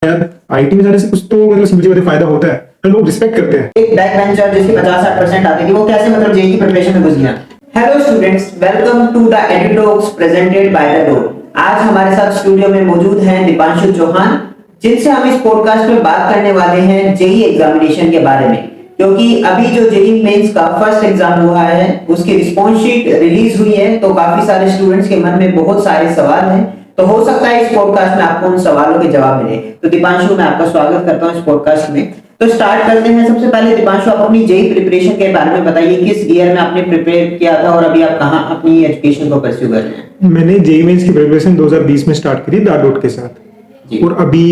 यार आईटी में जाने से कुछ तो मतलब सिंपल सी बात है फायदा होता है, तो लोग रिस्पेक्ट करते हैं। एक बैक बेंचर जिसकी 50-60% आती थी वो कैसे मतलब जेईई की प्रिपरेशन में घुस गया। Hello students, welcome to the Edutalks presented by the door. आज हमारे साथ स्टूडियो में मौजूद हैं दीपांशु चौहान, जिनसे हम इस पॉडकास्ट में बात करने वाले हैं जेईई एग्जामिनेशन के बारे में, क्योंकि अभी जो जेईई मेंस का फर्स्ट एग्जाम हुआ है उसकी रिस्पॉन्स शीट रिलीज हुई है, तो काफी सारे स्टूडेंट्स के मन में बहुत सारे सवाल हैं। तो हो सकता है इस पॉडकास्ट में आपको उन सवालों के जवाब मिले। तो दीपांशु, मैं आपका स्वागत करता हूं इस पॉडकास्ट में। तो स्टार्ट करते हैं। सबसे पहले दीपांशु, आप अपनी जेईई प्रिपरेशन के बारे में बताइए, किस ईयर में आपने प्रिपेयर किया था और अभी आप कहां अपनी एजुकेशन को परस्यू कर रहे हैं। मैंने जेईई मेंस की प्रिपरेशन 2020 में स्टार्ट करी डाडोट के साथ, और अभी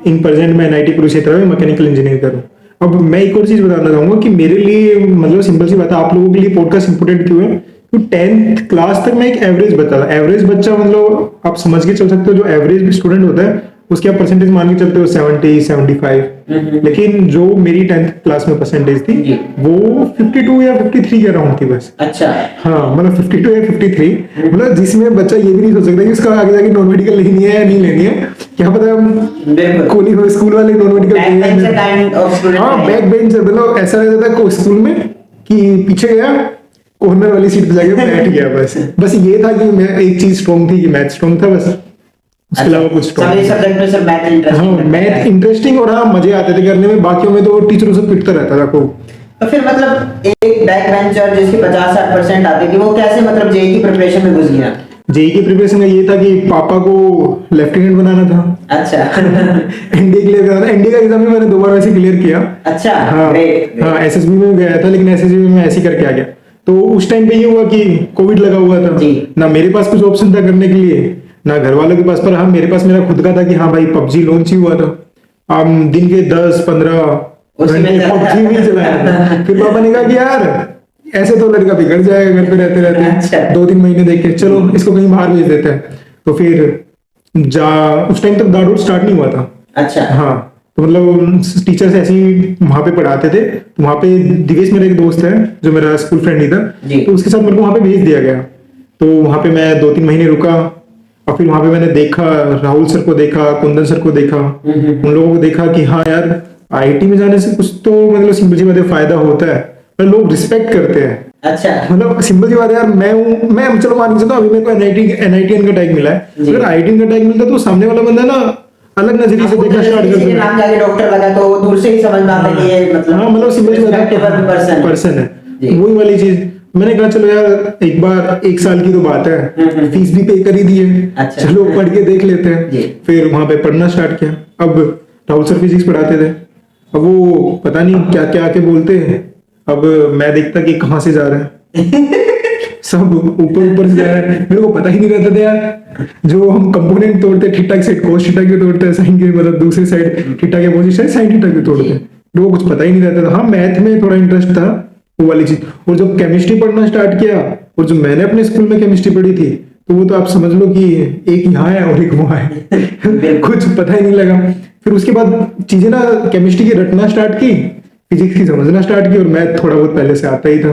इन प्रेजेंट मैं एनआईटी कुरुक्षेत्र में मैकेनिकल इंजीनियरिंग कर रहा हूं। अब मैं एक और चीज बताना चाहूंगा कि मेरे लिए मतलब सिंपल सी बात है, आप लोगों के लिए पॉडकास्ट इंपोर्टेंट क्यों है, तो 10th क्लास तक मैं एक एवरेज बच्चा था। एवरेज बच्चा मतलब आप समझ के चल सकते हो, जो एवरेज स्टूडेंट होता है उसकी आप परसेंटेज मान के चलते हो 70 75, लेकिन जो मेरी 10th क्लास में परसेंटेज थी वो 52 या 53 के अराउंड थी बस। अच्छा, हाँ मतलब 52 या 53, मतलब जिसमें बच्चा ये भी नहीं सोच सकता कि उसका आगे जाके नॉन मेडिकल लेनी है या नहीं लेनी है, क्या पता कोई स्कूल वाले नॉन मेडिकल। हाँ बैक बेंचर, मतलब ऐसा रहता था स्कूल में कि पीछे गया कॉर्नर वाली सीट पे जाके बैठ गया, बस ये था कि मैं एक चीज स्ट्रॉन्ग थी कि मैथ स्ट्रॉन्ग था, बस उसके अलावा कुछ स्ट्रॉन्ग। सभी सब्जेक्ट में सिर्फ मैथ इंटरेस्टिंग। हाँ मैथ इंटरेस्टिंग और हाँ मजे आते थे करने में, बाकियों में तो टीचरों से पिटता रहता था खूब। तो फिर मतलब एक बैक बेंचर जिसकी 50-60% आती थी वो कैसे मतलब जेईई की प्रिपरेशन में घुस गया। जेईई की प्रिपरेशन का ये था कि पापा को लेफ्टिनेंट बनाना था। अच्छा एनडीए क्लियर करना था। एनडीए का एग्जाम भी मैंने 2 बार वैसे क्लियर किया। अच्छा, हाँ हाँ एसएसबी में गया था, लेकिन एसएसबी में मैं ऐसे ही करके आ गया। तो उस टाइम पे ये हुआ कि कोविड लगा हुआ था, ना मेरे पास कुछ ऑप्शन था करने के लिए, ना घर वालों के पास, पर हाँ मेरे पास मेरा खुद का था कि हाँ भाई पबजी लॉन्च ही हुआ था। हम दिन के 10-15 घंटे पबजी भी चलाया। फिर पापा ने कहा कि यार ऐसे तो लड़का बिगड़ जाएगा घर पे रहते रहते। अच्छा। 2-3 महीने देख के चलो इसको कहीं बाहर भेज देते हैं। तो फिर उस टाइम तक दाडोट स्टार्ट नहीं हुआ था। अच्छा हाँ तो मतलब टीचर्स ऐसे ही वहां पे पढ़ाते थे, तो वहां पे दिवेश मेरा एक दोस्त है जो मेरा स्कूल फ्रेंड ही था, तो उसके साथ मेरे को वहां पे भेज दिया गया। तो वहां पे मैं 2-3 महीने रुका, और फिर वहां पे मैंने देखा राहुल सर को देखा, कुंदन सर को देखा, उन लोगों को देखा कि हाँ यार आईटी में जाने से कुछ तो मतलब सिंपल सी बात है फायदा होता है, पर लोग रिस्पेक्ट करते हैं। अच्छा, मतलब सिंपल सी बात है यार, मैं चलो मान के चलता हूं अभी मेरे को एनआईटीएन का टैग मिला है, अगर आईटीएन का टैग मिलता तो सामने वाला बंदा ना अलग नजरिए से देखना स्टार्ट कर देता। नाम जाके डॉक्टर लगा तो दूर से ही समझ में आता है कि ये मतलब हाँ मतलब सिंपल सी बात है पर्सन है, वही वाली चीज। मैंने कहा चलो यार एक बार 1 साल की तो बात है, फीस भी पे कर ही दी है। अच्छा। चलो पढ़ के देख लेते हैं। फिर वहां पे पढ़ना स्टार्ट किया। अब राहुल सर फिजिक्स पढ़ाते थे, अब वो पता नहीं क्या क्या आके बोलते हैं, अब मैं देखता कि कहाँ से जा रहा है सब ऊपर से जा रहा है, मेरे को पता ही नहीं रहता था यार। जो हम कंपोनेंट तोड़ते थीटा की साइड कोस थीटा की तोड़ते हैं, साइन के मतलब दूसरी साइड थीटा के अपोजिट साइड साइन थीटा की तोड़ते हैं, वो कुछ पता ही नहीं रहता था। हाँ मैथ में थोड़ा इंटरेस्ट था वो वाली चीज, और जब केमिस्ट्री पढ़ना स्टार्ट किया, और जो मैंने अपने स्कूल में केमिस्ट्री पढ़ी थी, तो वो तो आप समझ लो कि एक यहाँ है और एक वहाँ है कुछ पता ही नहीं लगा। फिर उसके बाद चीजें ना केमिस्ट्री की रटना स्टार्ट की, फिजिक्स की समझना स्टार्ट की, और मैथ थोड़ा बहुत पहले से आता ही था,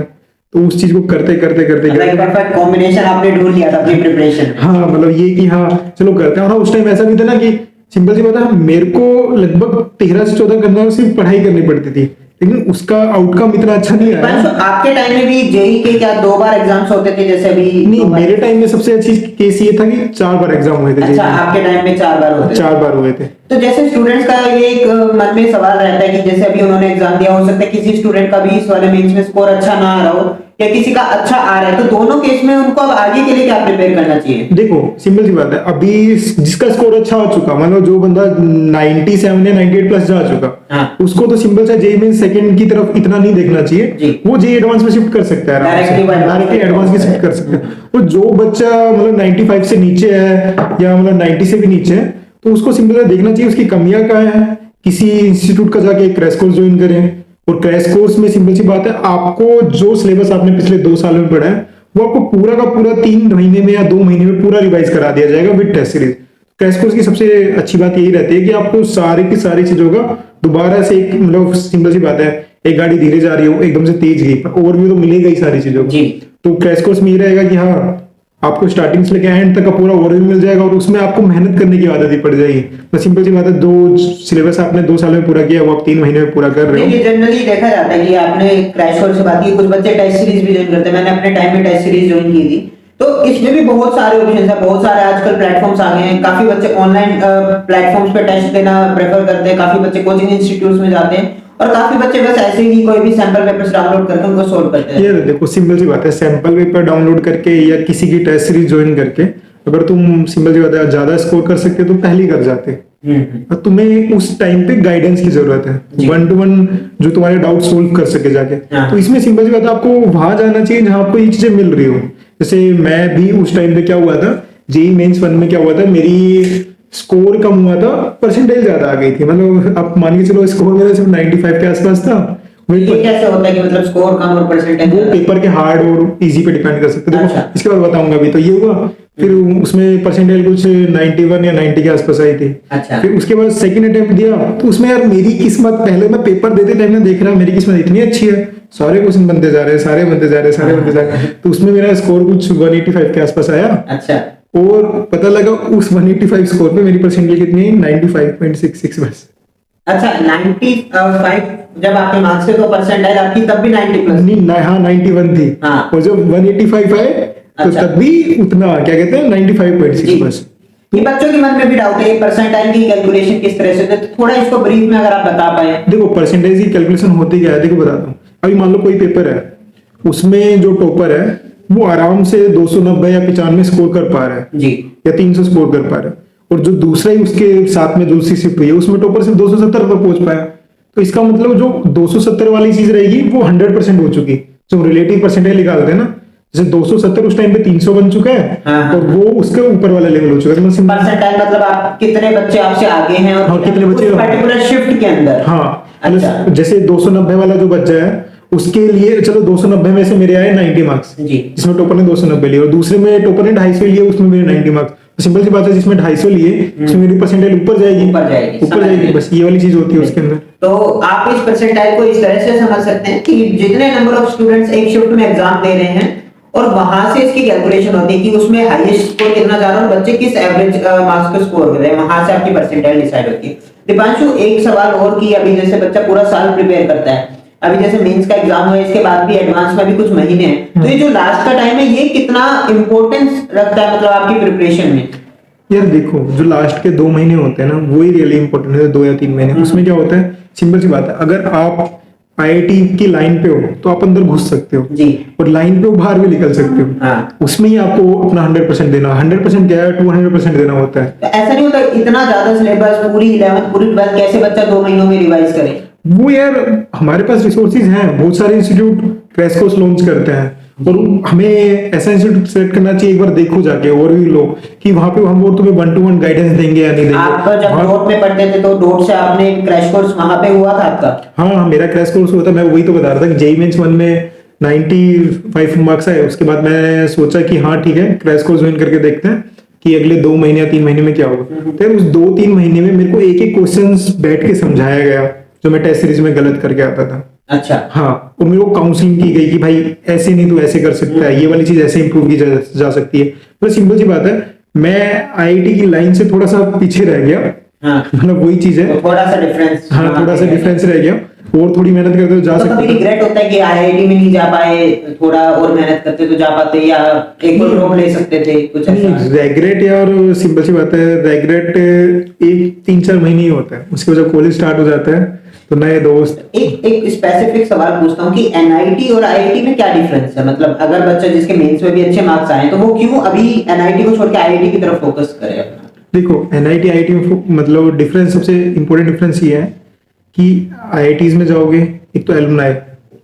तो उस चीज को करते करते करते परफेक्ट कॉम्बिनेशन आपने ढूंढ लिया था अपनी प्रिपरेशन। हाँ मतलब ये कि हाँ चलो करते हैं। और उस टाइम ऐसा भी था ना कि सिंपल सी बात है, मेरे को लगभग 13 से 14 घंटा सिर्फ पढ़ाई करनी पड़ती थी, लेकिन उसका आउटकम इतना अच्छा नहीं आया। आपके टाइम में भी जेईई के क्या 2 बार एग्जाम्स होते थे जैसे अभी? नहीं, मेरे टाइम में सबसे अच्छी केस ये था कि 4 बार एग्जाम हुए थे। अच्छा, आपके टाइम में 4 बार होते थे? 4 बार हुए थे। तो जैसे स्टूडेंट्स का ये एक मन में सवाल रहता है कि जैसे अभी उन्होंने एग्जाम दिया, हो सकता है किसी स्टूडेंट का भी इस वाले मेंस में स्कोर अच्छा ना आ रहा हो, या किसी का अच्छा आ रहा है, तो दोनों केस में उनको अब आगे के लिए क्या प्रिपेयर करना चाहिए? देखो सिंपल सी बात है, अभी जिसका स्कोर अच्छा हो चुका, मतलब जो बंदा 97 या 98 प्लस जा चुका, हाँ। उसको तो सिंपल सा जेईई मेंस सेकंड की तरफ इतना नहीं देखना चाहिए, वो जेईई एडवांस में शिफ्ट कर सकता है, डायरेक्टली एडवांस में शिफ्ट कर सकता है। और जो बच्चा मतलब 95 से नीचे है या मतलब 90 से भी नीचे है, तो उसको सिंपल देखना चाहिए उसकी कमियां क्या है, किसी इंस्टीट्यूट का जाके क्रैश कोर्स ज्वाइन करें। और क्रैश कोर्स में सिंपल सी बात है, आपको जो सिलेबस आपने पिछले 2 साल में पढ़ा है वो आपको पूरा का पूरा 3 महीने में या 2 महीने में पूरा रिवाइज करा दिया जाएगा with test series. Crash course की सबसे अच्छी बात यही रहती है कि आपको सारी की सारी चीजों का दोबारा से एक मतलब सिंपल सी बात है, एक गाड़ी धीरे जा रही हो एकदम से तेज गई, ओवरव्यू तो मिलेगा ही सारी चीजों का। तो क्रैश कोर्स में ये रहेगा कि हाँ आपको स्टार्टिंग से लेकर एंड तक का पूरा ओवरव्यू मिल जाएगा और उसमें आपको मेहनत करने की आदत ही पड़ जाएगी। तो सिंपल सी बात है, दो सिलेबस आपने 2 साल में पूरा किया, वो आप 3 महीने में पूरा कर रहे हो। ये जनरली देखा जाता है कि आपने क्रैश कोर्स से बात की, कुछ बच्चे टेस्ट सीरीज भी ज्वाइन करते हैं। मैंने अपने टाइम में टेस्ट सीरीज ज्वाइन की थी, तो इसमें भी बहुत सारे ऑप्शन है, बहुत सारे आजकल प्लेटफॉर्म्स आ गए हैं। काफी बच्चे ऑनलाइन प्लेटफॉर्म्स पे टेस्ट देना प्रेफर करते हैं, काफी बच्चे कोचिंग इंस्टीट्यूट्स में जाते हैं और काफी बच्चे बस ऐसे ही कोई भी सैंपल पेपर्स डाउनलोड करके उनको सोल्व करते हैं। ये देखो सिंपल सी बात है, सैंपल पेपर डाउनलोड करके या किसी की टेस्ट सीरीज ज्वाइन करके अगर तुम सिंपल सी बात है ज्यादा स्कोर कर सकते तो पहले कर जाते। और तुम्हें उस टाइम पे गाइडेंस की जरूरत है, 1-to-1 जो तुम्हारे डाउट सोल्व कर सके जाके। हाँ। तो इसमें सिंपल सी बात है, आपको वहां जाना चाहिए जहां आपको ये चीजें मिल रही हो। जैसे मैं भी उस टाइम पे क्या हुआ था, जेईई मेंस 1 में क्या हुआ था, मेरी स्कोर कम हुआ था, परसेंटेज ज्यादा आ गई थी। मतलब आप मान के चलो स्कोर मेरा सिर्फ 95 के आसपास था। ये कैसे होता है कि मतलब स्कोर कम और परसेंटेज? वो पेपर के हार्ड और इजी पे डिपेंड कर सकते हैं। देखो अच्छा। इसके बाद बताऊंगा। अभी तो ये हुआ, फिर उसमें परसेंटेज कुछ 91 या 90 के आसपास आई थी। अच्छा। फिर उसके बाद सेकंड अटेम्प्ट दिया, तो उसमें यार मेरी किस्मत, पहले मैं पेपर देते टाइम में देख रहा मेरी किस्मत इतनी अच्छी है, सारे क्वेश्चन बनते जा रहे हैं, सारे बनते जा रहे हैं। तो उसमें मेरा स्कोर कुछ 185 के आसपास आया। अच्छा। और पता लगा उस 185 स्कोर पे मेरी परसेंटेज कितनी, 95.66 बस। अच्छा, 95 जब आपके मार्क्स थे तो परसेंटाइल आपकी तब भी 90 प्लस? हाँ 91 थी। हाँ। और जब 185 आए तो अच्छा। तब भी उतना, क्या कहते हैं, 95.6 बस। ये बच्चों के मन में भी डाउट है, ये परसेंटाइल की कैलकुलेशन किस तरह से होती है, तो थोड़ा इसको ब्रीफ में अगर आप बता पाए। देखो परसेंटेज की कैलकुलेशन होती क्या है, देखो बताता हूँ। अभी मान लो कोई पेपर है, उसमें जो टॉपर है वो आराम से 290 या 95 स्कोर कर पा रहा है जी। या 300 स्कोर कर पा रहा है, और जो दूसरा ही उसके साथ में दूसरी शिफ्ट हुई है उसमें टॉपर सिर्फ 270 पर पहुंच पाया। तो इसका मतलब जो 270 वाली चीज रहेगी वो 100% हो चुकी। जो रिलेटिव परसेंटेज निकालते हैं ना, जैसे 270 उस टाइम पे 300 बन चुका है। हाँ। और वो उसके ऊपर वाला लेवल हो चुका है। परसेंटाइल मतलब आप कितने बच्चे आपसे आगे हैं और हाँ, कितने बच्चे पर्टिकुलर शिफ्ट के अंदर। हाँ। अच्छा। जैसे 290 वाला जो बच्चा है उसके लिए चलो 290 में से मेरे आए 90 मार्क्स, जी। जिसमें टॉपर ने 290 लिए, और दूसरे में टॉपर ने 250 लिए, उसमें मेरे 90 मार्क्स। तो सिंपल सी बात है, जिसमें 250 लिए उसमें मेरी परसेंटेज ऊपर जाएगी। बस ये वाली चीज होती है उसके अंदर। तो आप इस परसेंटाइल को इस तरह से समझ सकते हैं कि जितने नंबर ऑफ स्टूडेंट्स एक शिफ्ट में एग्जाम दे रहे हैं और वहां से इसकी कैलकुलेशन होती है कि उसमें हाईएस्ट स्कोर कितना जा रहा है और बच्चे किस एवरेज मार्क्स को स्कोर कर रहे हैं, वहां से आपकी परसेंटाइल डिसाइड होती है। दीपांशु, एक सवाल और की, अभी जैसे बच्चा पूरा साल प्रिपेयर करता है, अभी जैसे मेंस का एग्जाम हुआ, इसके बाद भी एडवांस में भी कुछ महीने हैं, तो ये जो लास्ट का टाइम है ये कितना इंपॉर्टेंस रखता है मतलब आपकी प्रिपरेशन में? यार देखो, जो लास्ट के 2 महीने होते हैं ना, वही रियली इंपॉर्टेंट है, 2 या 3 महीने। उसमें क्या होता है, सिंपल सी बात है, अगर आप आईआईटी की लाइन पे हो तो आप अंदर घुस सकते हो जी। और लाइन पे हो बाहर भी निकल सकते हो। हाँ। उसमें ही आपको अपना 100% देना, 100% क्या है, 200% देना होता है। तो ऐसा नहीं होता इतना ज्यादा सिलेबस, पूरी 11th पूरी 12th कैसे बच्चा 2 महीनों में रिवाइज करे? वो यार हमारे पास रिसोर्सेज हैं, बहुत सारे इंस्टीट्यूट क्रैश कोर्स लॉन्च करते हैं, और हमें ऐसा इंस्टीट्यूट सेलेक्ट करना चाहिए। एक बार देखो जाके और भी लो कि वहां पे हम वो तुम्हें 1-to-1 गाइडेंस देंगे या नहीं देंगे। आप जब डोट में पढ़ते थे तो डोट से आपने क्रैश कोर्स वहां पे हुआ था आपका? हाँ, मेरा क्रैश कोर्स हुआ था। मैं वही तो बता रहा था कि जेईई मेंस 1 में 95 मार्क्स आए। उसके बाद मैं सोचा कि हाँ ठीक है, क्रैश कोर्स ज्वाइन करके देखते हैं कि अगले 2 महीने या 3 महीने में क्या होगा। तो उस 2-3 महीने में मेरे को एक क्वेश्चंस बैठ के समझाया गया जो मैं टेस्ट सीरीज में गलत करके आता था। अच्छा। हाँ, और मेरे को काउंसलिंग की गई कि भाई ऐसे नहीं तो ऐसे कर सकता है, ये वाली चीज ऐसे इंप्रूव की जा सकती है। तो सिंपल सी बात है, मैं आईआईटी की लाइन से थोड़ा सा पीछे रह गया। हाँ। मतलब वही चीज है, तो थोड़ा सा डिफरेंस। हाँ थोड़ा सा डिफरेंस रह गया, और थोड़ी मेहनत करते तो जा तो सकते कभी रिग्रेट होता है कि आईआईटी में नहीं जा पाए, थोड़ा और मेहनत करते तो जा पाते, या एक और ड्रॉप ले सकते थे, कुछ ऐसा? रेग्रेट यार सिंपल सी बात है, रेग्रेट एक 3-4 महीने ही होता है, उसके बाद जब कॉलेज स्टार्ट हो जाता है तो नए दोस्त। एक स्पेसिफिक सवाल पूछता हूँ कि एनआईटी और आईआईटी में क्या डिफरेंस है? मतलब अगर बच्चा जिसके मेंस में भी अच्छे मार्क्स आए तो वो क्यों अभी एनआईटी को छोड़ के आईआईटी की तरफ फोकस करे अपना? देखो एनआईटी आईआईटी में मतलब डिफरेंस, सबसे इंपॉर्टेंट डिफरेंस ये है कि आईआईटीज में जाओगे, एक तो एलुमनाई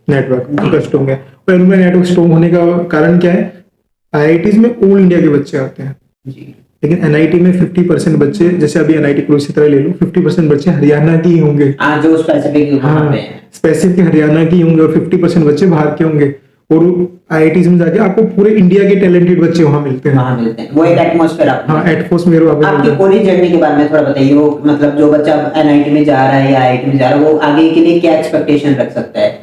नेटवर्क स्ट्रॉन्ग है, और एलुमनाई नेटवर्क स्ट्रॉन्ग होने का कारण क्या है, आईआईटीज में ऑल इंडिया के बच्चे आते हैं जी। लेकिन एनआईटी में 50% बच्चे, जैसे अभी एनआईटी कुरुक्षेत्र ले लो, 50% बच्चे हरियाणा के ही होंगे। जो स्पेसिफिक वहां पे है, स्पेसिफिक हरियाणा के ही होंगे, और 50% बच्चे बाहर के होंगे। और आईआईटीज में जाके आपको पूरे इंडिया के टैलेंटेड बच्चे वहां मिलते हैं, वो एक एटमॉस्फेयर। हाँ, एटमॉस्फेयर वहां पे मिलता आपकी है। कॉलेज जर्नी के बारे में थोड़ा बताइए। वो मतलब जो बच्चा एनआईटी में जा रहा है या आईआईटी में जा रहा है, वो आगे के लिए क्या एक्सपेक्टेशन रख सकता है?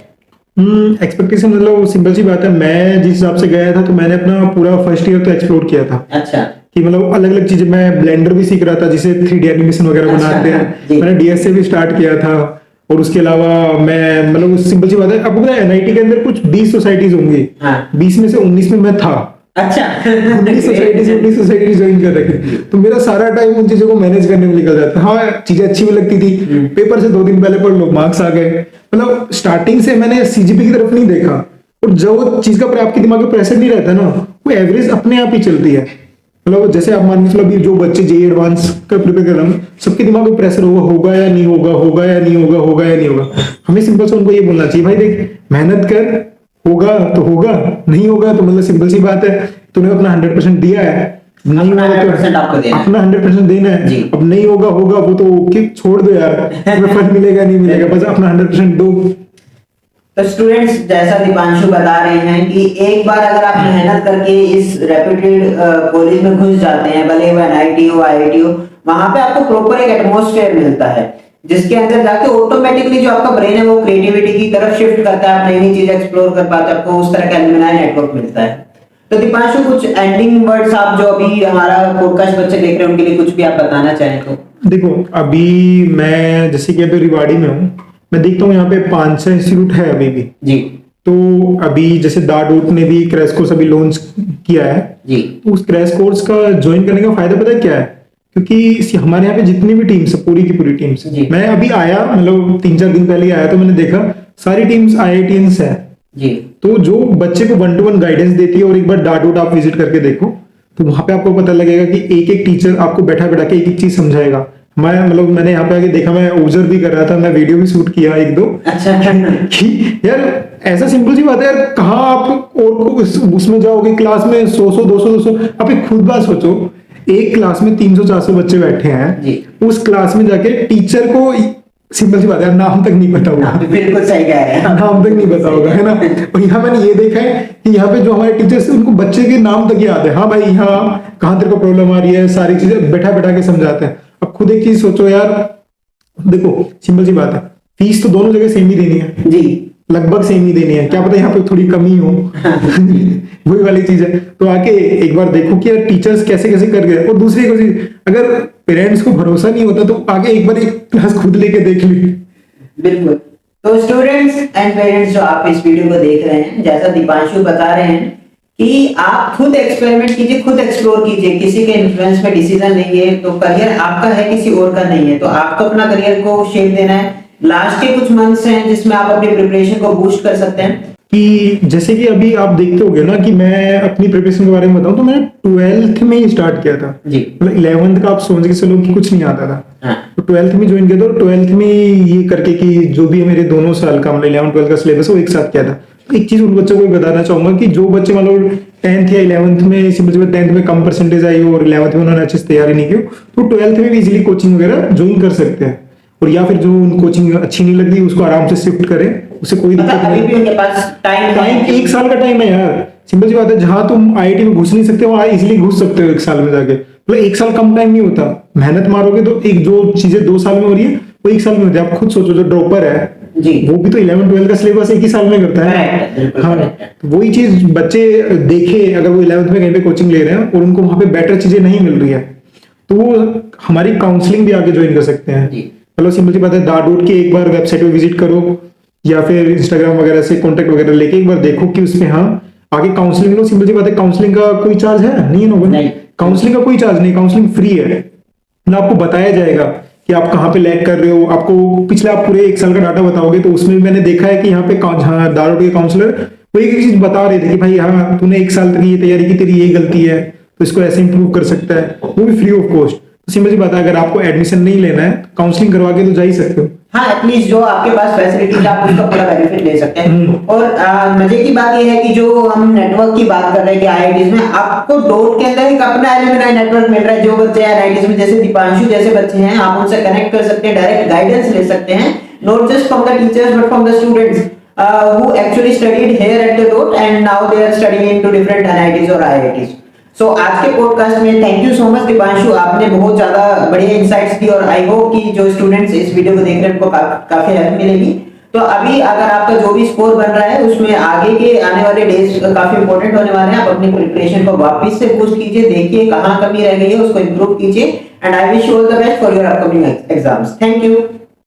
एक्सपेक्टेशन मतलब सिंपल सी बात है, मैं जिस हिसाब से गया था तो मैंने अपना पूरा फर्स्ट ईयर तो एक्सप्लोर किया था अच्छा कि मतलब अलग अलग चीजें, मैं ब्लेंडर भी सीख रहा था जिसे 3D एनिमेशन वगैरह अच्छा, बनाते हैं, जी। मैंने डीएस से भी स्टार्ट किया था। और उसके अलावा मैं मतलब सिंपल सी बात है, आपको पता है एनआईटी के अंदर कुछ 20 सोसाइटीज होंगी, हाँ 20 में से 19 में मैं था। अच्छा 19 सोसाइटी ज्वाइन कर रखी, तो मेरा सारा टाइम उन चीजों को मैनेज करने में निकल जाता। हाँ चीजें अच्छी भी लगती थी, पेपर से 2 दिन पहले पढ़ लो मार्क्स आ गए, मतलब स्टार्टिंग से मैंने सीजीपी की तरफ नहीं देखा। और जो चीज का आपके दिमाग में प्रेशर नहीं रहता ना, वो एवरेज अपने आप ही चलती है। मतलब जैसे आप मान के चलो अभी जो बच्चे जेईई एडवांस का प्रिपेयर कर रहे हैं, सबके दिमाग में प्रेशर होगा या नहीं होगा, होगा या नहीं होगा, होगा या नहीं होगा। हमें सिंपल से उनको ये बोलना चाहिए, भाई देख मेहनत कर, होगा तो होगा, नहीं होगा तो मतलब सिंपल सी बात है, तूने अपना 100% दिया है, नहीं अपना होगा 100% आपको तो देना है। अपना 100% देना है। जी। अब नहीं होगा होगा वो तो छोड़ दो यार, तुम्हें फल मिलेगा नहीं मिलेगा, बस अपना 100% दो। तो स्टूडेंट्स जैसा दीपांशु बता रहे हैं कि एक बार अगर आप मेहनत करके इस रेप्यूटेड कॉलेज में घुस जाते हैं, भले वो एनआईटी हो आईआईटी हो, वहां पे आपको प्रॉपर एक एटमॉस्फेयर मिलता है जिसके अंदर जाके ऑटोमेटिकली जो आपका ब्रेन है वो क्रिएटिविटी की तरफ शिफ्ट करता है, आप नई नई चीजें एक्सप्लोर कर पाते हैं, आपको उस तरह का एलुमनाई नेटवर्क मिलता है। तो दीपांशु कुछ एंडिंग वर्ड्स आप जो अभी हमारा पॉडकास्ट बच्चे देख रहे हैं उनके लिए कुछ भी आप बताना चाहें तो। देखो अभी मैं जैसे कि अभी रिवाड़ी में हूँ, मैं देखता हूँ यहाँ पे 5-6 इंस्टीट्यूट है अभी भी। जी तो अभी जैसे डाडूट ने भी क्रैश कोर्स अभी लॉन्च किया है, जी तो उस क्रैश कोर्स का ज्वाइन करने का फायदा पता है क्या है? क्योंकि हमारे यहाँ पे जितनी भी टीम्स है, पूरी की पूरी टीम्स, जी। मैं अभी आया मतलब 3-4 दिन पहले ही आया तो मैंने देखा सारी टीम्स आईआईटीएंस है। जी तो जो बच्चे को 1-to-1 गाइडेंस देती है, और एक बार डाडूट आप विजिट करके देखो तो वहां पे आपको पता लगेगा कि एक एक टीचर आपको बैठा बैठा के एक एक चीज समझाएगा। मैं मतलब मैंने यहाँ पे आके देखा, मैं ऑब्जर्व भी कर रहा था, मैं वीडियो भी शूट किया 1-2 अच्छा कि यार ऐसा सिंपल सी बात है यार, कहाँ आप और को उसमें जाओगे क्लास में 100 200 आप एक खुद बात सोचो, एक क्लास में 300-400 बच्चे बैठे हैं जी। उस क्लास में जाके टीचर को सिंपल सी बात है नाम तक नहीं पता होगा, बिल्कुल सही कह रहे हैं नाम तक नहीं पता होगा, है ना। और यहाँ मैंने ये देखा है कि यहाँ पे जो हमारे टीचर्स हैं उनको बच्चे के नाम तक याद है। हाँ भाई यहाँ कहाँ तेरे को प्रॉब्लम आ रही है, सारी चीजें बैठा बैठा के समझाते हैं। अब खुद एक चीज सोचो यार, देखो सिंपल सी बात है, फीस तो दोनों जगह सेम ही देनी है, जी लगभग सेम ही देनी है, क्या पता यहाँ पे थोड़ी कमी हो वही वाली चीज है। तो आके एक बार देखो कि यार टीचर्स कैसे कैसे कर गए। और दूसरी एक चीज, अगर पेरेंट्स को भरोसा नहीं होता तो आगे एक बार एक क्लास खुद लेके देख ली। बिल्कुल। तो स्टूडेंट्स एंड पेरेंट्स जो आप इस वीडियो को देख रहे हैं, जैसा दीपांशु बता रहे हैं कि आप खुद एक्सपेरिमेंट कीजिए, खुद एक्सप्लोर कीजिए, किसी के इन्फ्लुएंस में डिसीजन लेंगे तो करियर आपका है, किसी और का नहीं है। तो आपको अपना करियर को शेप देना है। लास्ट के कुछ मंथ्स हैं जिसमें आप अपनी प्रिपरेशन को बूस्ट कर सकते हैं। कि जैसे कि अभी आप देखते होगे ना कि मैं अपनी प्रिपरेशन के बारे में बताऊं तो मैंने 12th में ही स्टार्ट किया था। जी। मतलब 11th का आप समझ के चलो कि कुछ नहीं आता था। हाँ। तो 12th में ज्वाइन किया था, और 12th में ये करके कि जो भी मेरे दोनों साल का मतलब 11th-12th का सिलेबस वो एक साथ किया था। तो एक चीज उन बच्चों को बताना चाहूंगा कि जो बच्चे मतलब 10th या 11th में सिंपल 10th में कम परसेंटेज आई और 11th में उन्होंने अच्छे से तैयारी नहीं की, तो 12th में भी इजीली कोचिंग वगैरह ज्वाइन कर सकते हैं। और या फिर जो कोचिंग अच्छी नहीं लग रही उसको आराम से शिफ्ट करें, उससे कोई दिक्कत मतलब अभी भी उनके पास टाइम टाइम 1 साल का टाइम है यार। सिंपल सी बात है, जहां तुम आईआईटी में घुस नहीं सकते वहां इजीली घुस सकते हो 1 साल में जाके। मतलब 1 साल कम टाइम नहीं होता, मेहनत मारोगे तो एक जो चीजें 2 साल में हो रही है वो 1 साल में होती है। आप खुद सोचो जो ड्रॉपर है जी वो भी तो 11th-12th का सिलेबस 1 ही साल में करता है। Correct, बिल्कुल हाँ, correct है। तो वही चीज बच्चे देखे, अगर वो 11th में कहीं पे कोचिंग ले रहे हैं और उनको वहां पे बेटर चीजें नहीं मिल रही है तो वो हमारी काउंसलिंग भी आगे ज्वाइन कर सकते हैं। जी। मतलब सिंपल सी बात है, डाडूट की एक बार वेबसाइट पे विजिट करो या फिर इंस्टाग्राम वगैरह से कॉन्टेक्ट वगैरह लेके एक बार देखो कि उसमें हाँ आगे काउंसलिंग लो। सिंपल सी बात है, काउंसलिंग का कोई चार्ज है नहीं है ना? नहीं। काउंसलिंग का कोई चार्ज नहीं, काउंसलिंग फ्री है ना। आपको बताया जाएगा कि आप कहाँ पे लैग कर रहे हो, आपको पिछले आप पूरे 1 साल का डाटा बताओगे तो उसमें भी मैंने देखा है कि यहाँ पे हाँ डाडूट के काउंसलर वो एक चीज बता रहे थे कि भाई हाँ तूने 1 साल तक ये तैयारी की, तेरी ये गलती है तो इसको ऐसे इंप्रूव कर सकता है, वो भी फ्री ऑफ कॉस्ट। सिंपल सी बात है, अगर आपको एडमिशन नहीं लेना है काउंसलिंग करवा के तो जा ही सकते हो। हाँ एटलीस्ट जो आपके पास फैसिलिटीज आप उसका पूरा बेनिफिट ले सकते हैं। और मजे की बात यह है कि जो हम नेटवर्क की बात कर रहे हैं कि आईआईटीज में आपको डॉट के अंदर एक अपना एलुमनाई नेटवर्क मिल रहा है। जो बच्चे आईआईटीज में जैसे दीपांशु जैसे बच्चे हैं आप उनसे कनेक्ट कर सकते हैं, डायरेक्ट गाइडेंस ले सकते हैं, not just from the teachers but from the students who actually studied here at the DOT and now they are studying into different NITs और IITs। सो आज के पॉडकास्ट में thank you so much Deepanshu, आपने बहुत ज्यादा बढ़िया इंसाइट्स दी और I hope कि जो स्टूडेंट्स इस वीडियो को देख रहे हैं उनको काफी हेल्प मिलेगी। तो अभी अगर आपका जो भी स्कोर बन रहा है उसमें आगे के आने वाले डेज काफी इंपॉर्टेंट होने वाले हैं। आप अपनी प्रिपरेशन को वापस से बूस्ट कीजिए, देखिए कहाँ कमी रह गई है उसको इंप्रूव कीजिए, and I wish you all the best for your upcoming exams. Thank you.